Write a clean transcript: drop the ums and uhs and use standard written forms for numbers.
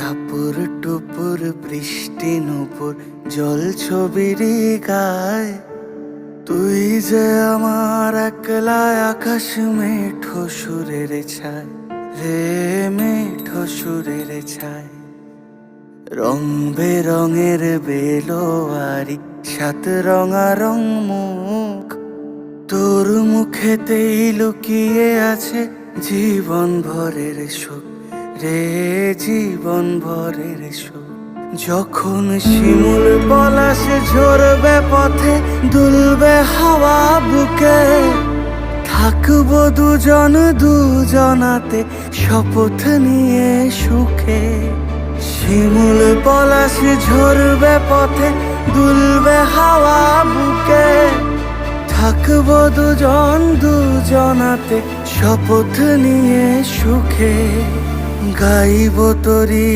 টাপুর টুপুর বৃষ্টি নুপুর জল ছবিরি গায়, তুই যে আমার একলা আকাশ মেঠো সুরের ছায় রে, মেঠো সুরের ছায়। রং বেরঙের বেলোয়ারি সাত রঙারং মুখ, তোর মুখেতেই লুকিয়ে আছে জীবন ভরের সুখ রে, জীবন ভরের সুখ। যখন শিমুল পলাশ ঝরবে পথে, দুলবে হাওয়া বুকে, থাকবো দুজন দুজনাতে শপথ নিয়ে সুখে। শিমুল পলাশ ঝরবে পথে, দুলবে হাওয়া বুকে, থাকবো দুজন দুজনাতে শপথ নিয়ে সুখে। গাইব তোরি